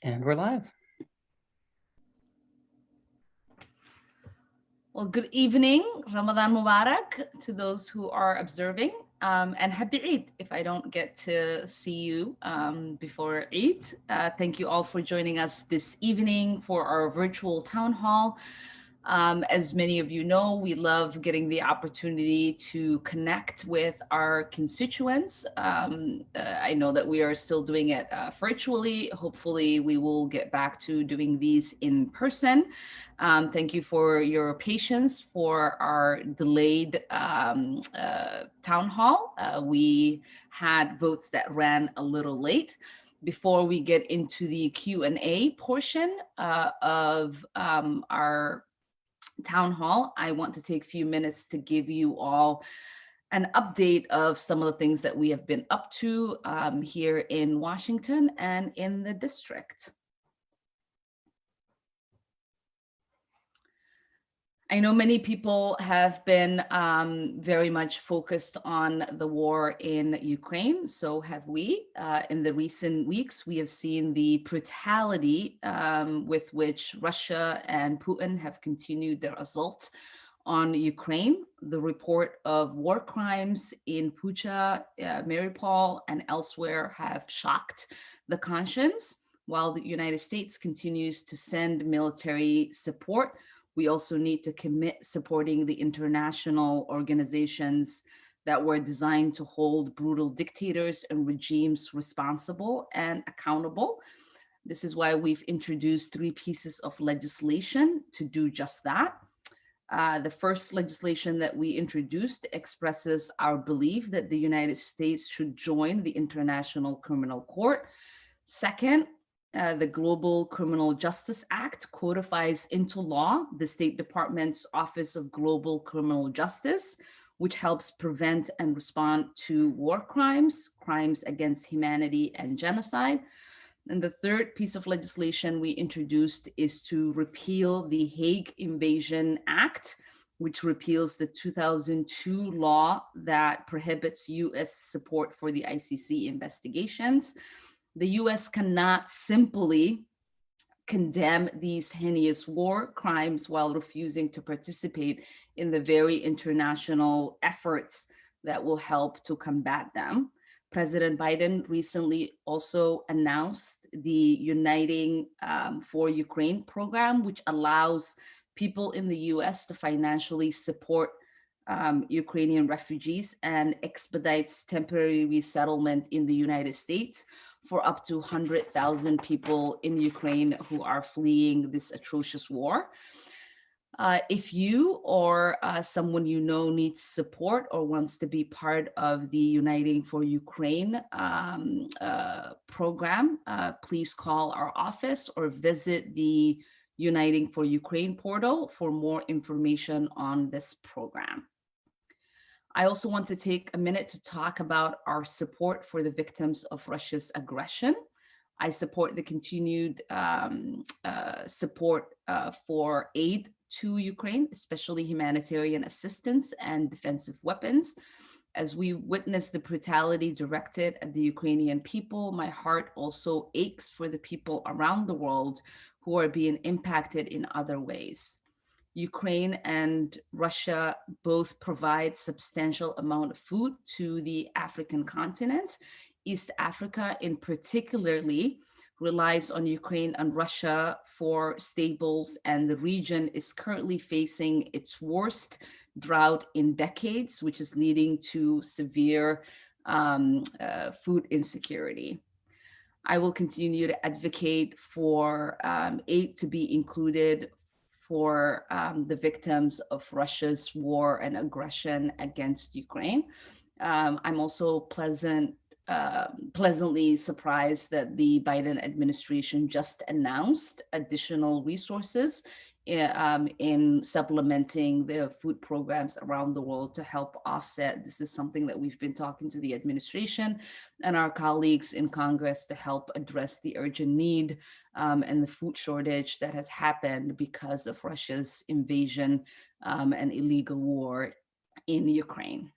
And we're live. Well, good evening, Ramadan Mubarak to those who are observing, and Happy Eid if I don't get to see you before Eid. Thank you all for joining us this evening for our virtual town hall. As many of you know, we love getting the opportunity to connect with our constituents. I know that we are still doing it virtually. Hopefully, we will get back to doing these in person. Thank you for your patience for our delayed town hall. We had votes that ran a little late. Before we get into the Q&A portion of our town hall, I want to take a few minutes to give you all an update of some of the things that we have been up to here in Washington and in the district. I know many people have been very much focused on the war in Ukraine. So have we. In the recent weeks, we have seen the brutality with which Russia and Putin have continued their assault on Ukraine. The report of war crimes in Bucha, Mariupol, and elsewhere have shocked the conscience. While the United States continues to send military support, we also need to commit supporting the international organizations that were designed to hold brutal dictators and regimes responsible and accountable. This is why we've introduced 3 pieces of legislation to do just that. The first legislation that we introduced expresses our belief that the United States should join the International Criminal Court. Second, the Global Criminal Justice Act codifies into law the State Department's Office of Global Criminal Justice, which helps prevent and respond to war crimes, crimes against humanity, and genocide. And the third piece of legislation we introduced is to repeal the Hague Invasion Act, which repeals the 2002 law that prohibits U.S. support for the ICC investigations. The US cannot simply condemn these heinous war crimes while refusing to participate in the very international efforts that will help to combat them. President Biden recently also announced the Uniting for Ukraine program, which allows people in the US to financially support Ukrainian refugees and expedites temporary resettlement in the United States for up to 100,000 people in Ukraine who are fleeing this atrocious war. If you or someone you know needs support or wants to be part of the Uniting for Ukraine program, please call our office or visit the Uniting for Ukraine portal for more information on this program. I also want to take a minute to talk about our support for the victims of Russia's aggression. I support the continued support for aid to Ukraine, especially humanitarian assistance and defensive weapons. As we witness the brutality directed at the Ukrainian people, my heart also aches for the people around the world who are being impacted in other ways. Ukraine and Russia both provide substantial amount of food to the African continent. East Africa in particularly relies on Ukraine and Russia for staples, and the region is currently facing its worst drought in decades, which is leading to severe food insecurity. I will continue to advocate for aid to be included for the victims of Russia's war and aggression against Ukraine. I'm also pleasantly surprised that the Biden administration just announced additional resources in supplementing the food programs around the world to help offset. This is something that we've been talking to the administration and our colleagues in Congress to help address the urgent need and the food shortage that has happened because of Russia's invasion and illegal war in Ukraine.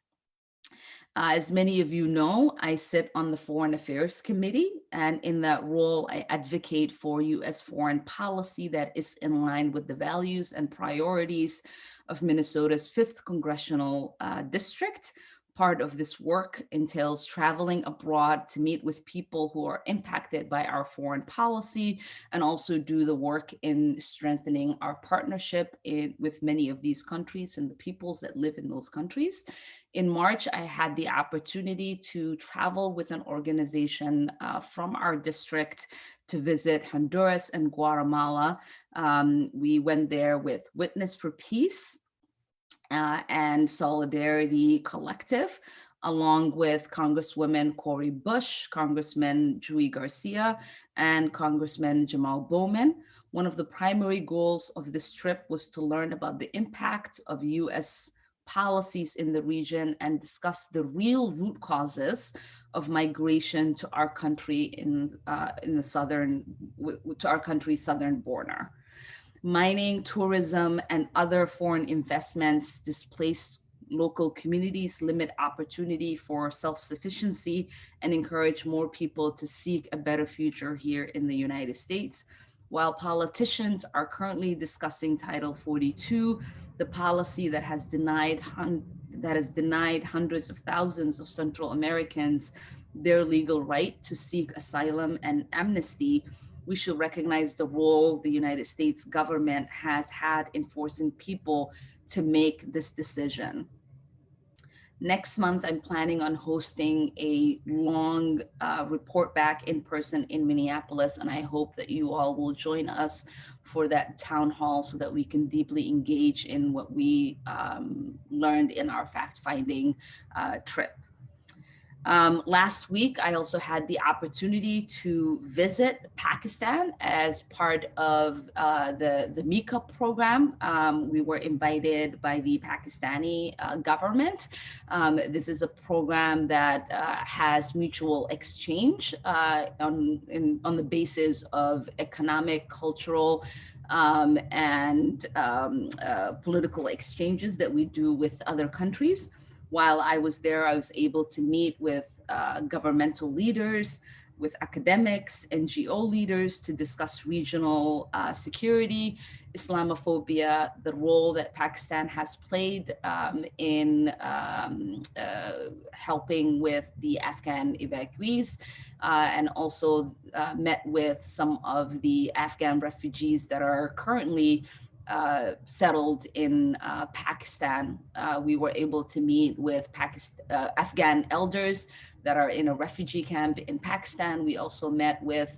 As many of you know, I sit on the Foreign Affairs Committee, and in that role, I advocate for US foreign policy that is in line with the values and priorities of Minnesota's 5th Congressional District. Part of this work entails traveling abroad to meet with people who are impacted by our foreign policy and also do the work in strengthening our partnership with many of these countries and the peoples that live in those countries. In March, I had the opportunity to travel with an organization from our district to visit Honduras and Guatemala. We went there with Witness for Peace and Solidarity Collective, along with Congresswoman Cori Bush, Congressman Chuy Garcia, and Congressman Jamal Bowman. One of the primary goals of this trip was to learn about the impact of US policies in the region and discuss the real root causes of migration to our country in the southern, to our country's southern border. Mining, tourism, and other foreign investments displace local communities, limit opportunity for self-sufficiency, and encourage more people to seek a better future here in the United States. While politicians are currently discussing Title 42, the policy that has denied hundreds of thousands of Central Americans their legal right to seek asylum and amnesty, we should recognize the role the United States government has had in forcing people to make this decision. Next month, I'm planning on hosting a long report back in person in Minneapolis, and I hope that you all will join us for that town hall so that we can deeply engage in what we learned in our fact-finding trip. Last week, I also had the opportunity to visit Pakistan as part of the MICA program. We were invited by the Pakistani government. This is a program that has mutual exchange on the basis of economic, cultural, and political exchanges that we do with other countries. While I was there, I was able to meet with governmental leaders, with academics, NGO leaders to discuss regional security, Islamophobia, the role that Pakistan has played in helping with the Afghan evacuees, and also met with some of the Afghan refugees that are currently settled in Pakistan. We were able to meet with Afghan elders that are in a refugee camp in Pakistan. We also met with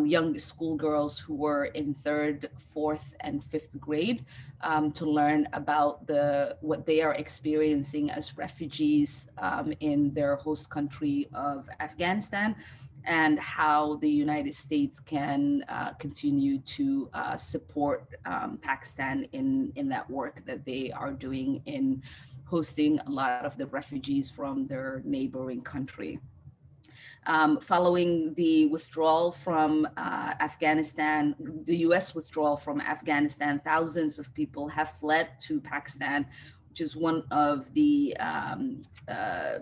young schoolgirls who were in 3rd, 4th, and 5th grade to learn about what they are experiencing as refugees in their host country of Afghanistan, and how the United States can continue to support Pakistan in that work that they are doing in hosting a lot of the refugees from their neighboring country. Following the withdrawal from Afghanistan, the US withdrawal from Afghanistan, thousands of people have fled to Pakistan, which is one of the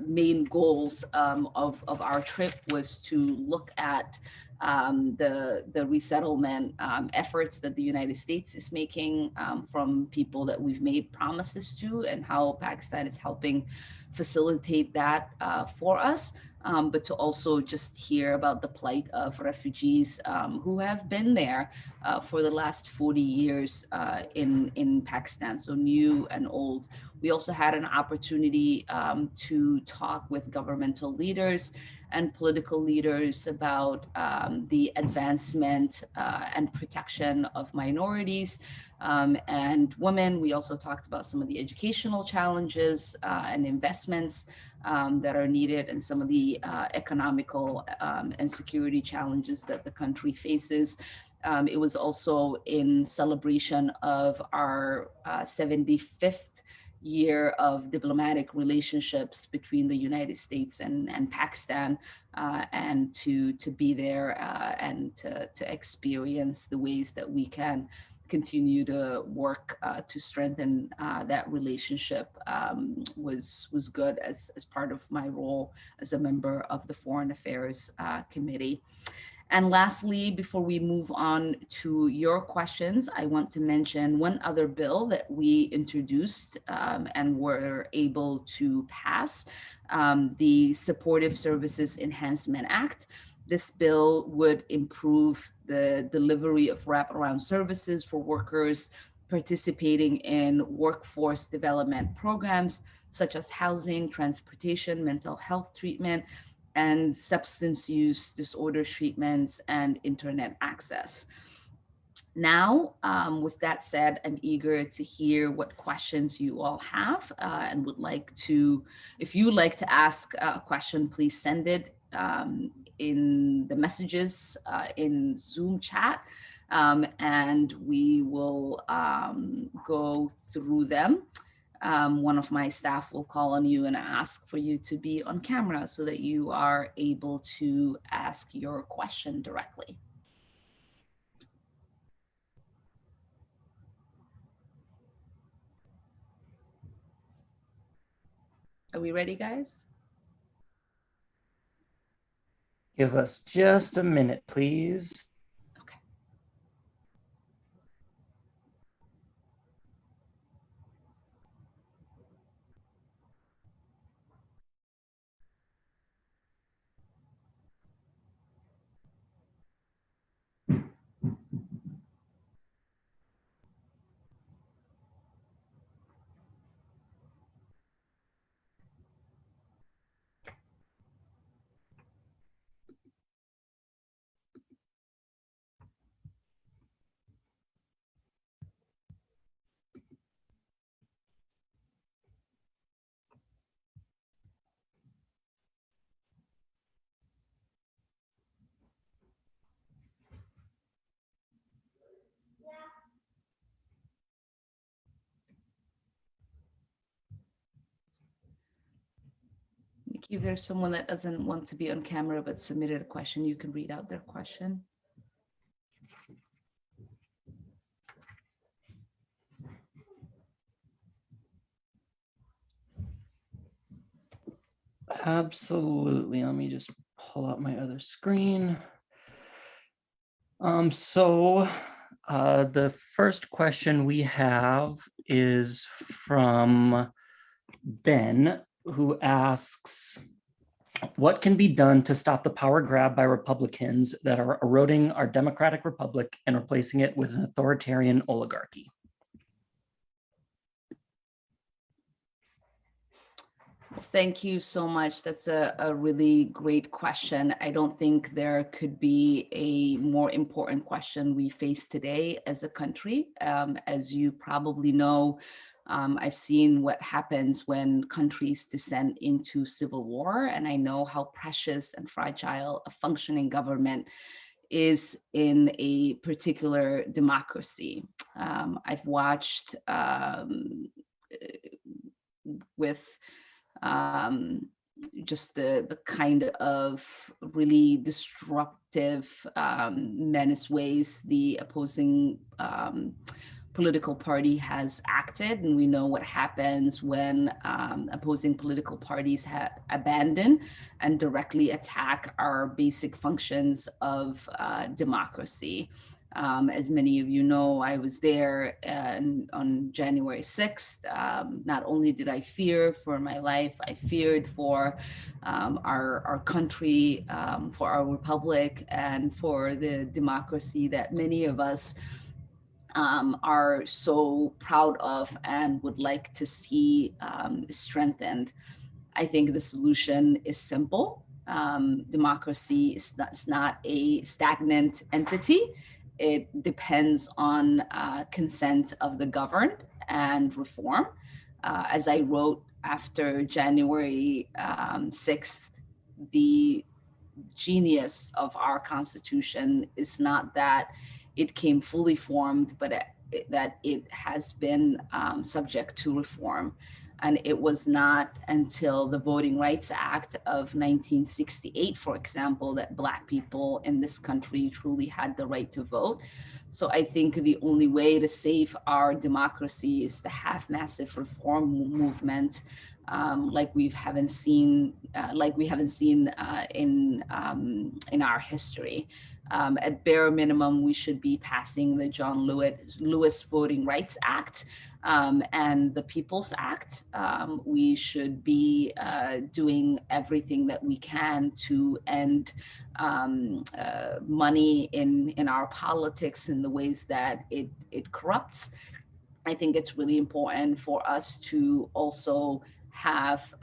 main goals of our trip, was to look at the resettlement efforts that the United States is making from people that we've made promises to, and how Pakistan is helping facilitate that for us. But to also just hear about the plight of refugees who have been there for the last 40 years in Pakistan, so new and old. We also had an opportunity to talk with governmental leaders and political leaders about the advancement and protection of minorities and women. We also talked about some of the educational challenges and investments that are needed, and some of the economical and security challenges that the country faces. It was also in celebration of our 75th year of diplomatic relationships between the United States and Pakistan, and to be there and to experience the ways that we can continue to work to strengthen that relationship was good as part of my role as a member of the Foreign Affairs Committee. And lastly, before we move on to your questions, I want to mention one other bill that we introduced and were able to pass, the Supportive Services Enhancement Act. This bill would improve the delivery of wraparound services for workers participating in workforce development programs, such as housing, transportation, mental health treatment, and substance use disorder treatments and internet access. Now, with that said, I'm eager to hear what questions you all have and would like to, if you would like to ask a question, please send it in the messages in Zoom chat, and we will go through them. One of my staff will call on you and ask for you to be on camera so that you are able to ask your question directly. Are we ready, guys? Give us just a minute, please. Okay. Nikki, if there's someone that doesn't want to be on camera but submitted a question, you can read out their question. Absolutely. Let me just pull out my other screen. So the first question we have is from Ben, who asks, what can be done to stop the power grab by Republicans that are eroding our democratic republic and replacing it with an authoritarian oligarchy? Well, thank you so much. That's a really great question. I don't think there could be a more important question we face today as a country. As you probably know, I've seen what happens when countries descend into civil war, and I know how precious and fragile a functioning government is in a particular democracy. I've watched with just the kind of really disruptive, menace ways the opposing political party has acted. And we know what happens when opposing political parties abandon and directly attack our basic functions of democracy. As many of you know, I was there on January 6th. Not only did I fear for my life, I feared for our country, for our republic, and for the democracy that many of us are so proud of and would like to see strengthened. I think the solution is simple. Democracy is not a stagnant entity. It depends on consent of the governed and reform. As I wrote after January 6th, the genius of our Constitution is not that it came fully formed, but that it has been subject to reform. And it was not until the Voting Rights Act of 1968, for example, that Black people in this country truly had the right to vote. So I think the only way to save our democracy is to have massive reform movement, like we haven't seen in our history. At bare minimum, we should be passing the John Lewis Voting Rights Act, and the People's Act. We should be doing everything that we can to end money in our politics in the ways that it corrupts. I think it's really important for us to also have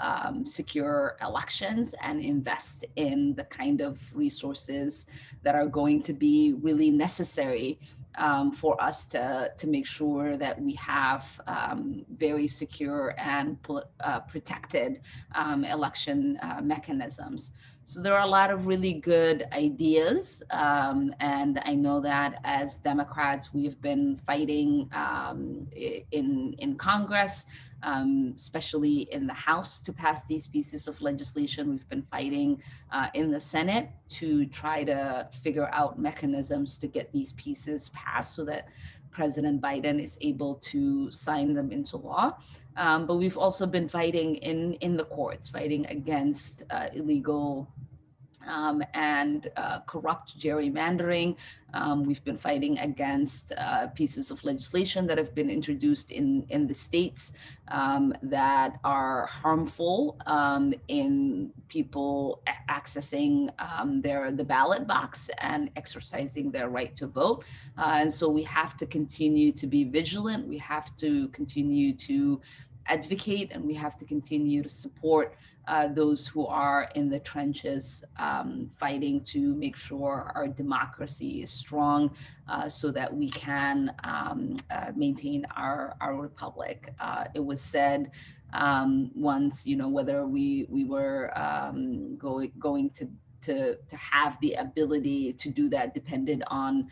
secure elections and invest in the kind of resources that are going to be really necessary for us to make sure that we have very secure and protected election mechanisms. So there are a lot of really good ideas, and I know that as Democrats, we've been fighting in Congress, especially in the House, to pass these pieces of legislation. We've been fighting in the Senate to try to figure out mechanisms to get these pieces passed so that President Biden is able to sign them into law. But we've also been fighting in the courts, fighting against illegal and corrupt gerrymandering. We've been fighting against pieces of legislation that have been introduced in the states that are harmful in people accessing the ballot box and exercising their right to vote. And so we have to continue to be vigilant. We have to continue to advocate, and we have to continue to support those who are in the trenches fighting to make sure our democracy is strong so that we can maintain our republic. It was said once, whether we were going to have the ability to do that depended on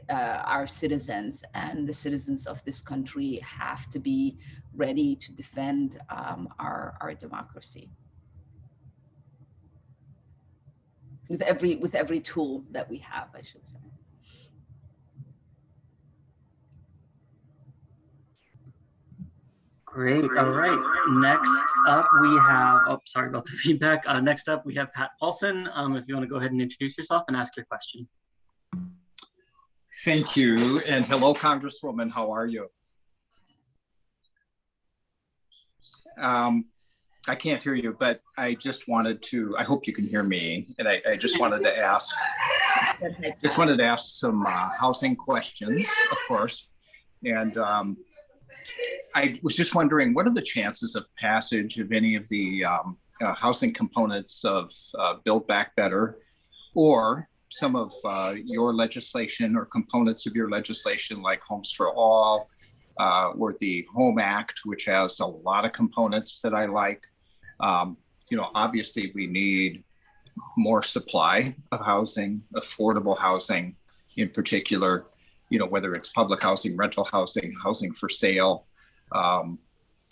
our citizens, and the citizens of this country have to be ready to defend our democracy with every tool that we have, I should say. Great. All right. Next up, we have, oh, sorry about the feedback. Next up, we have Pat Paulson. If you want to go ahead and introduce yourself and ask your question. Thank you. And hello, Congresswoman. How are you? I can't hear you, but I just wanted to, I hope you can hear me. And I just wanted to ask, some housing questions, of course. And I was just wondering, what are the chances of passage of any of the housing components of Build Back Better, or some of your legislation or components of your legislation like Homes for All, or the Home Act, which has a lot of components that I like. Obviously we need more supply of housing, affordable housing in particular, whether it's public housing, rental housing, housing for sale, all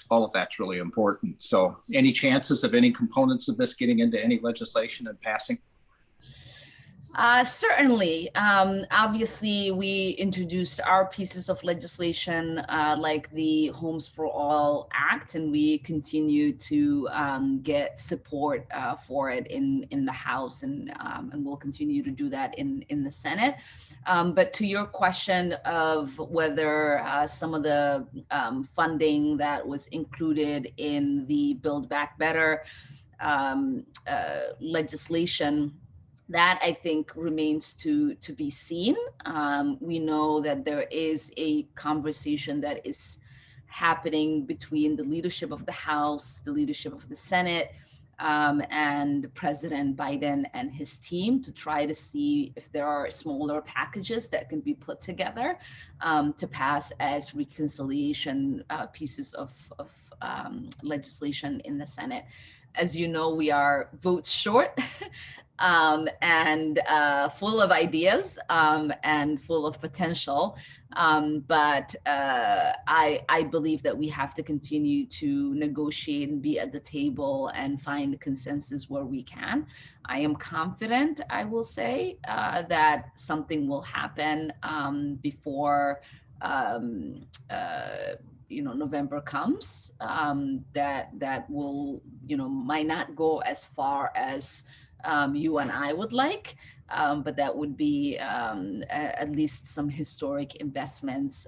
of that's really important. So any chances of any components of this getting into any legislation and passing? Certainly. Obviously, we introduced our pieces of legislation like the Homes for All Act, and we continue to get support for it in the House, and we'll continue to do that in the Senate. But to your question of whether some of the funding that was included in the Build Back Better legislation, that I think remains to be seen. We know that there is a conversation that is happening between the leadership of the House, the leadership of the Senate, and President Biden and his team to try to see if there are smaller packages that can be put together to pass as reconciliation pieces of legislation in the Senate. As you know, we are votes short. And full of ideas and full of potential. But I believe that we have to continue to negotiate and be at the table and find consensus where we can. I am confident, I will say, that something will happen before November comes, that will, might not go as far as you and I would like, but that would be at least some historic investments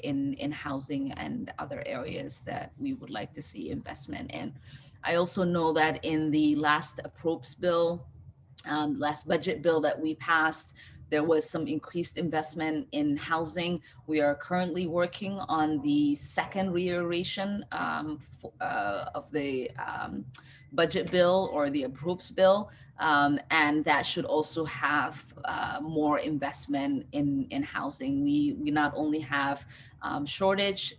in housing and other areas that we would like to see investment in. I also know that in the last appropriations bill, last budget bill that we passed, there was some increased investment in housing. We are currently working on the second reiteration of the budget bill or the appropriations bill. And that should also have more investment in housing. We not only have shortage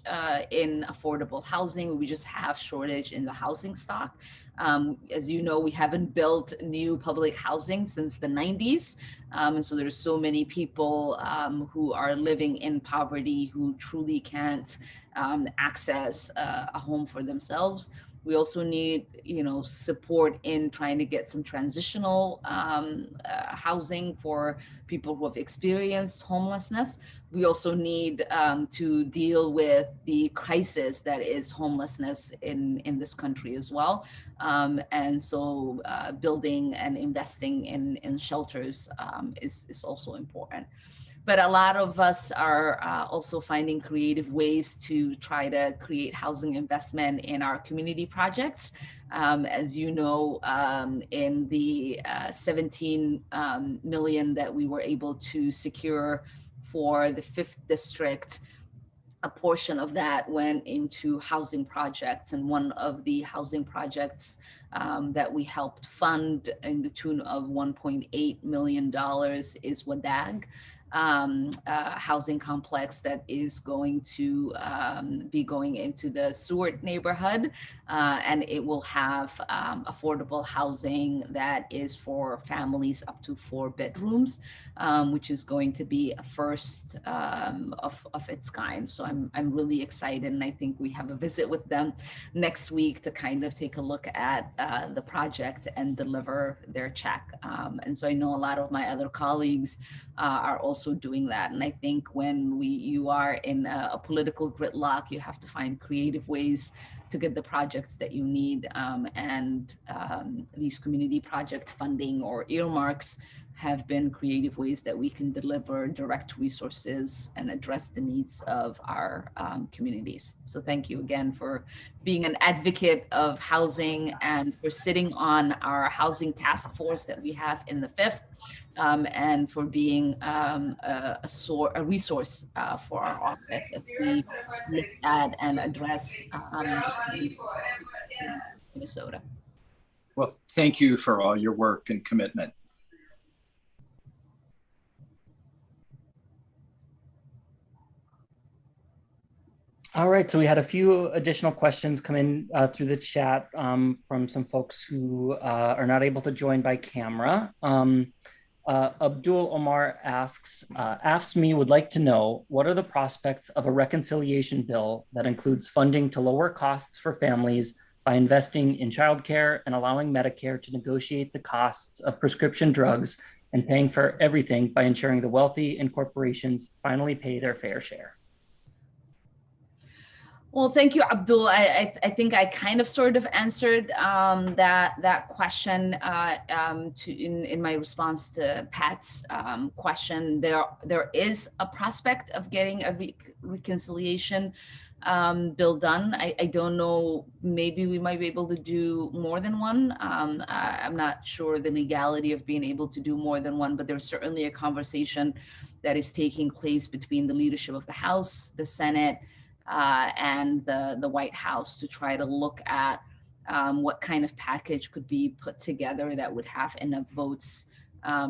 in affordable housing, we just have shortage in the housing stock. As you know, we haven't built new public housing since the 90s. And so there's so many people who are living in poverty who truly can't access a home for themselves. We also need, support in trying to get some transitional housing for people who have experienced homelessness. We also need to deal with the crisis that is homelessness in this country as well. And so building and investing in shelters is also important. But a lot of us are also finding creative ways to try to create housing investment in our community projects. As you know, in the 17 million that we were able to secure for the 5th district, a portion of that went into housing projects. And one of the housing projects that we helped fund in the tune of $1.8 million is WADAG. Housing complex that is going to be going into the Seward neighborhood, and it will have affordable housing that is for families up to 4 bedrooms, which is going to be a first of its kind. So I'm really excited, and I think we have a visit with them next week to kind of take a look at the project and deliver their check. And so I know a lot of my other colleagues are also doing that. And I think when you are in a political gridlock, you have to find creative ways to get the projects that you need. And these community project funding or earmarks have been creative ways that we can deliver direct resources and address the needs of our communities. So thank you again for being an advocate of housing and for sitting on our housing task force that we have in the 5th. And for being a resource for our office as we look at and address Minnesota. Well, thank you for all your work and commitment. All right, so we had a few additional questions come in through the chat from some folks who are not able to join by camera. Abdul Omar asks, AFSCME would like to know, what are the prospects of a reconciliation bill that includes funding to lower costs for families by investing in childcare and allowing Medicare to negotiate the costs of prescription drugs and paying for everything by ensuring the wealthy and corporations finally pay their fair share? Well, thank you, Abdul. I think I kind of sort of answered that question in my response to Pat's question. There is a prospect of getting a reconciliation bill done. I don't know, maybe we might be able to do more than one. I'm not sure the legality of being able to do more than one, but there's certainly a conversation that is taking place between the leadership of the House, the Senate, and the White House to try to look at what kind of package could be put together that would have enough votes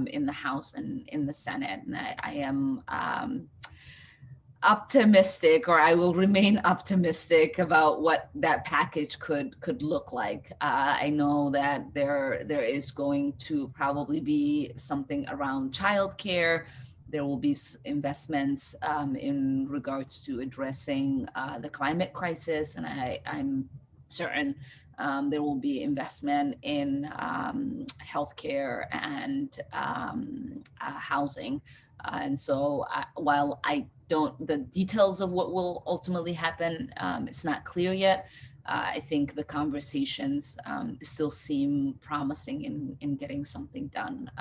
in the House and in the Senate. And I am optimistic, or I will remain optimistic about what that package could look like. I know that there is going to probably be something around childcare. there will be investments in regards to addressing the climate crisis, and I'm certain there will be investment in healthcare and housing. And so while I don't, the details of what will ultimately happen, it's not clear yet. I think the conversations still seem promising in getting something done.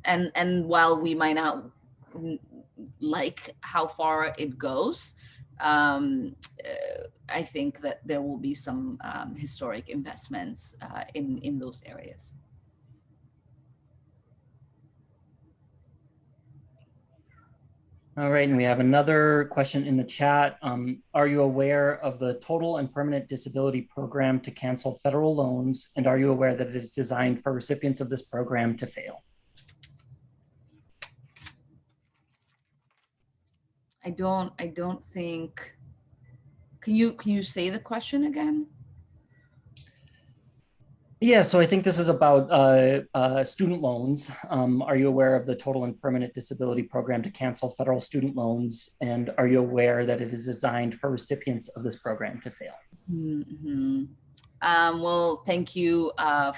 And while we might not like how far it goes, I think that there will be some historic investments in those areas. All right, and we have another question in the chat. Are you aware of the total and permanent disability program to cancel federal loans? And are you aware that it is designed for recipients of this program to fail? I don't think, can you say the question again? Yeah, so I think this is about student loans. Are you aware of the total and permanent disability program to cancel federal student loans? And are you aware that it is designed for recipients of this program to fail? Mm-hmm. Well, thank you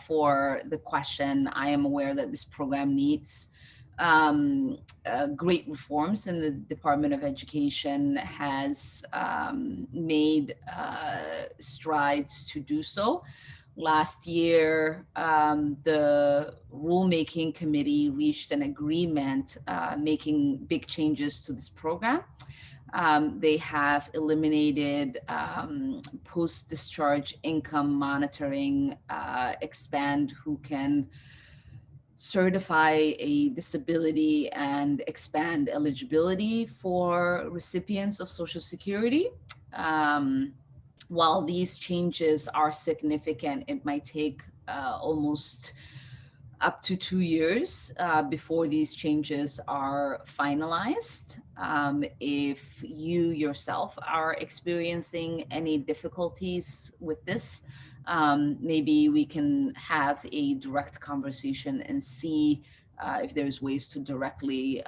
for the question. I am aware that this program needs great reforms, and the Department of Education has made strides to do so. Last year, the rulemaking committee reached an agreement making big changes to this program. They have eliminated post-discharge income monitoring, expand who can certify a disability, and expand eligibility for recipients of Social Security. While these changes are significant, it might take almost up to 2 years before these changes are finalized. If you yourself are experiencing any difficulties with this, maybe we can have a direct conversation and see if there's ways to directly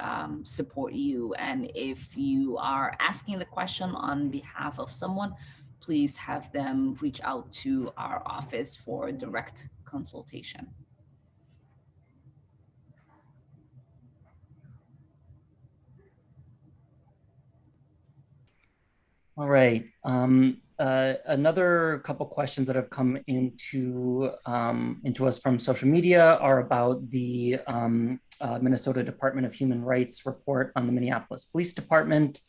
support you. And if you are asking the question on behalf of someone, please have them reach out to our office for direct consultation. All right. Another couple questions that have come into us from social media are about the Minnesota Department of Human Rights report on the Minneapolis Police Department.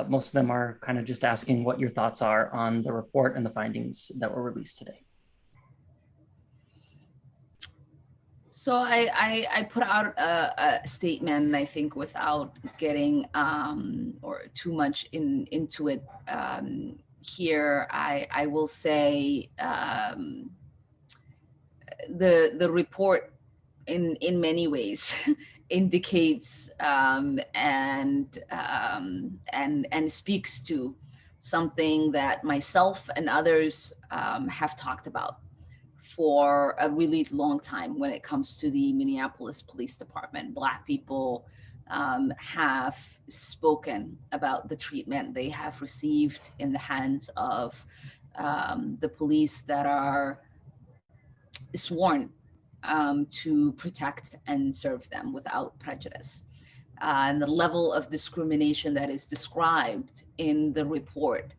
Most of them are kind of just asking what your thoughts are on the report and the findings that were released today. So I put out a statement, I think, without getting or too much into it here. I will say the report in many ways indicates and speaks to something that myself and others have talked about for a really long time when it comes to the Minneapolis Police Department. Black people have spoken about the treatment they have received in the hands of the police that are sworn to protect and serve them without prejudice. And the level of discrimination that is described in the report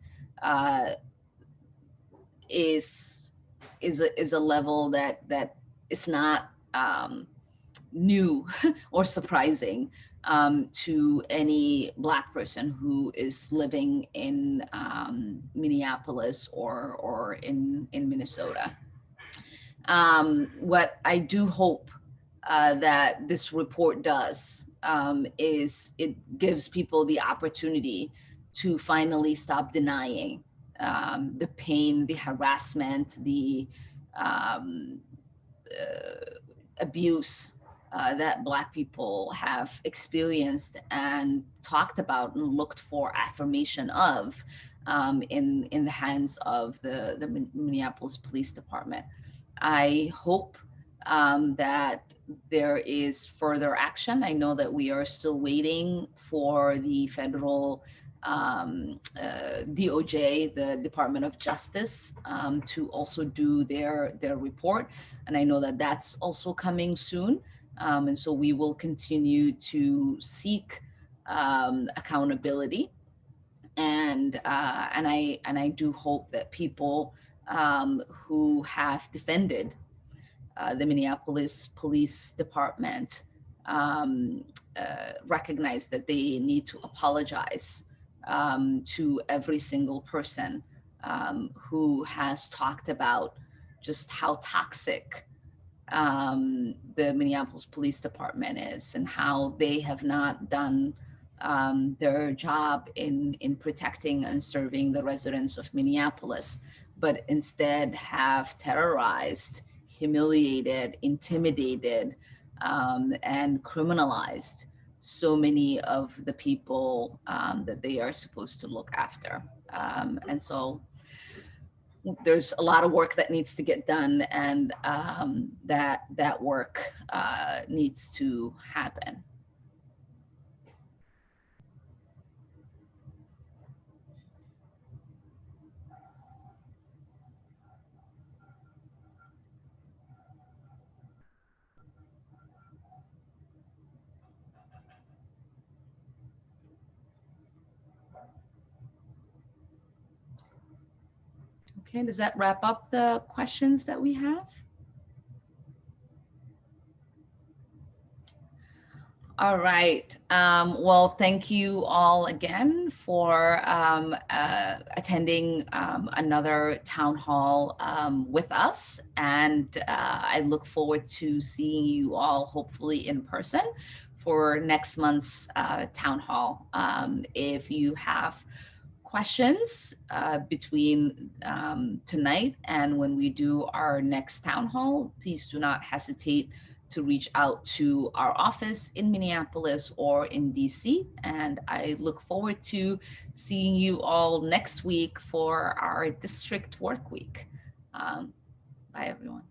is a level that is not new or surprising to any Black person who is living in Minneapolis or in Minnesota. What I do hope that this report does is it gives people the opportunity to finally stop denying the pain, the harassment, the abuse that Black people have experienced and talked about and looked for affirmation of in the hands of the Minneapolis Police Department. I hope that there is further action. I know that we are still waiting for the federal DOJ, the Department of Justice, to also do their report. And I know that that's also coming soon. And so we will continue to seek accountability. And I do hope that people who have defended the Minneapolis Police Department recognize that they need to apologize to every single person who has talked about just how toxic the Minneapolis Police Department is, and how they have not done their job in protecting and serving the residents of Minneapolis, but instead have terrorized, humiliated, intimidated, and criminalized so many of the people that they are supposed to look after. And so there's a lot of work that needs to get done, and that work needs to happen. Okay, does that wrap up the questions that we have? All right. Well, thank you all again for attending another town hall with us. And I look forward to seeing you all hopefully in person for next month's town hall. If you have questions between tonight and when we do our next town hall, please do not hesitate to reach out to our office in Minneapolis or in DC. And I look forward to seeing you all next week for our district work week. Bye, everyone.